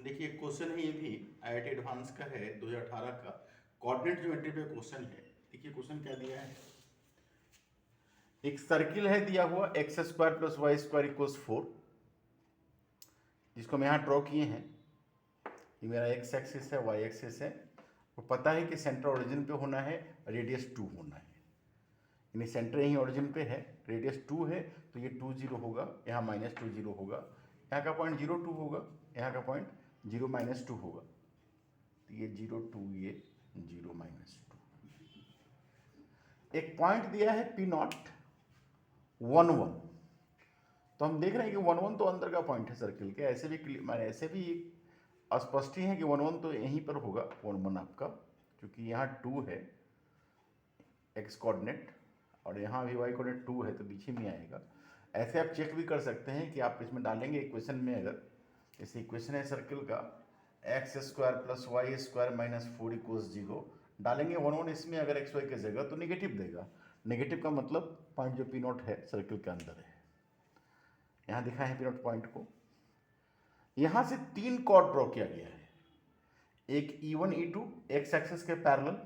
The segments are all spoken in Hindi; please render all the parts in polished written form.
देखिए क्वेश्चन है ये भी IIT एडवांस का है 2018 का कोऑर्डिनेट ज्योमेट्री पे क्वेश्चन है। देखिए क्वेश्चन क्या दिया है। एक सर्किल है दिया हुआ X square plus Y square equals 4, जिसको हम यहाँ ड्रॉ किए हैं। ये मेरा एक्स एक्सिस है, वाई एक्सिस है। तो पता है कि सेंटर ओरिजिन पे होना है, रेडियस 2 होना है, यानी सेंटर यहीं ओरिजिन पे है, रेडियस 2 है, तो ये 2 0 होगा, यहाँ -2 0 होगा, यहाँ का पॉइंट 0 2 होगा, यहाँ का पॉइंट 0 -2 होगा, तो ये 0 2, ये 0 -2। एक पॉइंट दिया है P नॉट 1 1, तो हम देख रहे हैं कि 1 1 तो अंदर का पॉइंट है सर्किल के। ऐसे भी मैंने ऐसे भी स्पष्ट ही है कि 1 1 तो यहीं पर होगा 1 1 आपका, क्योंकि यहाँ 2 है एक्स कोऑर्डिनेट और यहाँ भी वाई कोऑर्डिनेट 2 है, तो बीच ही में आएगा। ऐसे आप चेक भी कर सकते हैं कि आप इसमें डालेंगे इक्वेशन में, अगर जैसे इक्वेशन है सर्किल का X square plus Y square minus 4 equals 0, डालेंगे 1 1 इसमें अगर एक्स वाई की जगह, तो नेगेटिव देगा। नेगेटिव का मतलब पॉइंट जो P नॉट है सर्किल के अंदर है। यहाँ दिखा है P नॉट पॉइंट को। यहाँ से 3 कॉर्ड ड्रॉ किया गया है, एक E1 E2 एक्स एक्सिस के पैरेलल,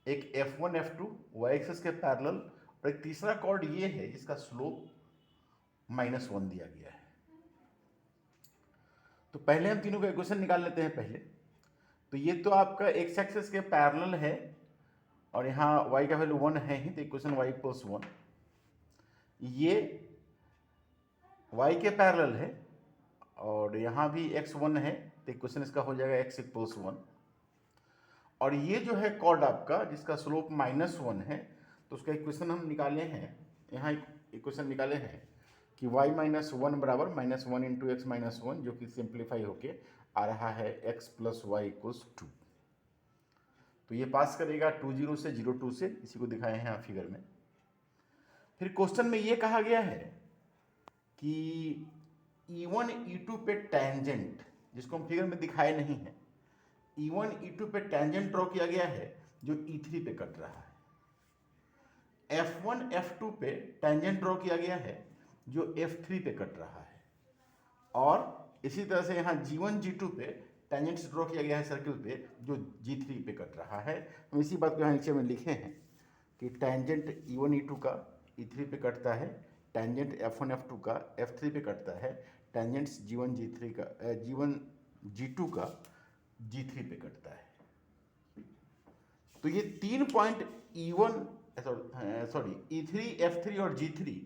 एक F1 F2 वाई एक्सिस के पैरेलल, और एक तीसरा कॉर्ड ये है जिसका स्लोप -1 दिया गया है। तो पहले हम तीनों का इक्वेशन निकाल लेते हैं पहले। तो ये तो आपका एक्स एक्सिस के पैरेलल है और यहाँ y का वैल्यू 1 है ही, तो इक्वेशन y + 1। ये y के पैरेलल है और यहाँ भी x 1 है, तो इक्वेशन इसका हो जाएगा x = 1। और ये जो है कॉर्ड आपका जिसका स्लोप -1 है, तो उसका इक्वेशन हम निकाले हैं, यहाँ इक्वेशन निकाले हैं कि y - 1 बराबर -1 × x - 1, जो कि सिंप्लीफाई होके आ रहा है x + y = 2। तो ये पास करेगा 2 0 से 0 2 से, इसी को दिखाए हैं आप फिगर में। फिर क्वेश्चन में ये कहा गया है कि E1 E2 पे टेंजेंट, जिसको हम फिगर में दिखाए नहीं है, E1 E2 पे टेंजेंट ड्रॉ किया गया है जो E3 पे कट रहा है। F1 F2 पे टेंजेंट ड्रॉ किया गया है जो F3 पे कट रहा है। और इसी तरह से यहाँ G1 G2 पे टेंजेंट्स ड्रॉ किया गया है सर्किल पे जो G3 पे कट रहा है। हम इसी बात को यहाँ नीचे में लिखे हैं कि टेंजेंट E1 E2 का E3 पे कटता है, टेंजेंट F1 F2 का F3 पे कटता है, टेंजेंट्स G1 G3 का G1 G2 का G3 पे कटता है। तो ये 3 point E1 sorry E3 F3 और G3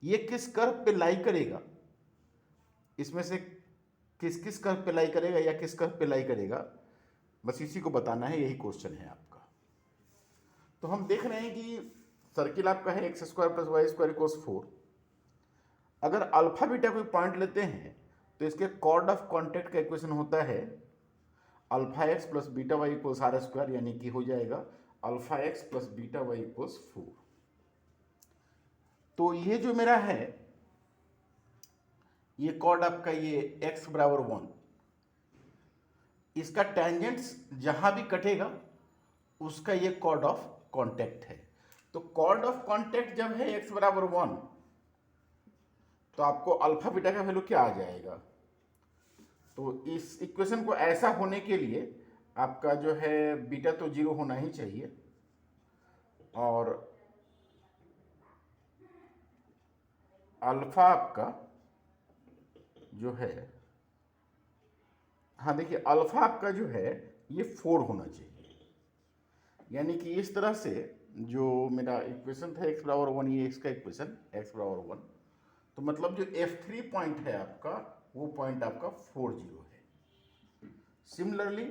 ये किस कर्व पे लाई करेगा, इसमें से किस किस कर्व पे लाई करेगा या किस कर्व पे लाई करेगा, बस इसी को बताना है, यही क्वेश्चन है आपका। तो हम देख रहे हैं कि सर्किल आपका है X square plus Y square equals 4। अगर अल्फा बीटा कोई पॉइंट लेते हैं तो इसके कॉर्ड ऑफ कॉन्टैक्ट का इक्वेशन होता है alpha X plus beta Y equals R square, यानी कि हो जाएगा alpha X plus beta Y equals 4। तो ये जो मेरा है ये कॉर्ड आपका ये x बराबर 1, इसका टेंजेंट्स जहां भी कटेगा उसका ये कॉर्ड ऑफ कॉन्टैक्ट है। तो कॉर्ड ऑफ कॉन्टैक्ट जब है x बराबर 1, तो आपको अल्फा बीटा का वैल्यू क्या आ जाएगा। तो इस इक्वेशन को ऐसा होने के लिए आपका जो है बीटा तो 0 होना ही चाहिए, और अल्फा आपका जो है, हाँ देखिए अल्फा आपका जो है ये 4 होना चाहिए। यानी कि इस तरह से जो मेरा इक्वेशन था x बराबर 1, ये इसका इक्वेशन x बराबर 1, तो मतलब जो F3 पॉइंट है आपका वो पॉइंट आपका 4 0 है। सिमिलरली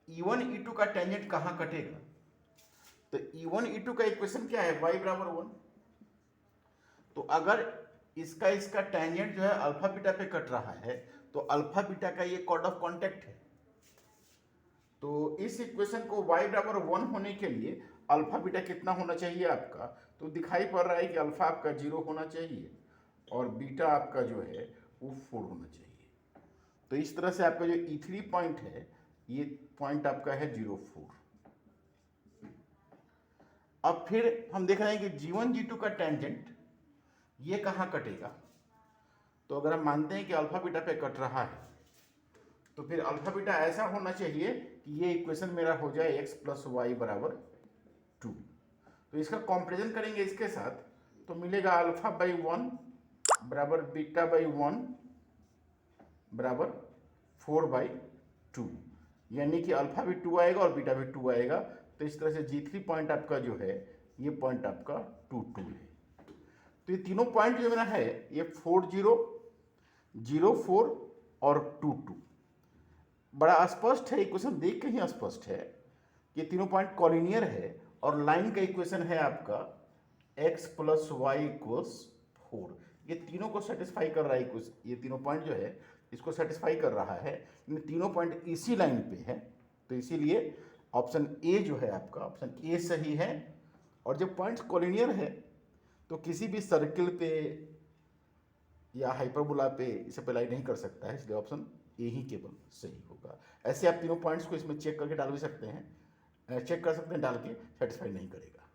E1 E2 का टेंजेंट कहाँ कटेगा, तो E1 E2 का इक्वेशन क्या है y बराबर 1। तो अगर इसका टेंजेंट जो है अल्फा बीटा पे कट रहा है तो अल्फा बीटा का ये कॉर्ड ऑफ कॉन्टैक्ट है। तो इस इक्वेशन को y बराबर 1 होने के लिए अल्फा बीटा कितना होना चाहिए आपका, तो दिखाई पड़ रहा है कि अल्फा आपका 0 होना चाहिए और बीटा आपका जो है वो 4 होना चाहिए। तो इस तरह से आपका जो E3 पॉइंट है ये पॉइंट आपका है 0 4। अब फिर हम देख रहे हैं कि G1 G2 का टेंजेंट ये कहाँ कटेगा, तो अगर हम मानते हैं कि अल्फा बीटा पे कट रहा है तो फिर अल्फा बीटा ऐसा होना चाहिए कि ये इक्वेशन मेरा हो जाए x प्लस वाई बराबर 2। तो इसका कंपैरिजन करेंगे इसके साथ तो मिलेगा अल्फा बाई 1 बराबर बीटा बाई 1 बराबर 4/2, यानी कि अल्फा भी 2 आएगा और बीटा भी 2 आएगा। तो इस तरह से G3 पॉइंट आपका जो है ये पॉइंट आपका 2 2 है। तो ये तीनों पॉइंट जो मेरा है ये 4 0 0 4 और 2 2 बड़ा स्पष्ट है, इक्वेशन देख के ही स्पष्ट है कि तीनों पॉइंट कॉलिनियर है और लाइन का इक्वेशन है आपका x प्लस वाई इक्वल्स 4। ये तीनों को सेटिस्फाई कर रहा है, ये तीनों पॉइंट जो है इसको सेटिस्फाई कर रहा है। इन तीनों पॉइंट इसी लाइन पे है, तो इसीलिए ऑप्शन ए जो है आपका ऑप्शन ए सही है। और जब पॉइंट्स कॉलिनियर है तो किसी भी सर्किल पे या हाइपरबोला पे इसे अप्लाई नहीं कर सकता है, इसलिए ऑप्शन ए ही केवल सही होगा। ऐसे आप तीनों पॉइंट्स को इसमें चेक करके डाल भी सकते हैं, चेक कर सकते हैं, डाल के सेटिस्फाई नहीं करेगा।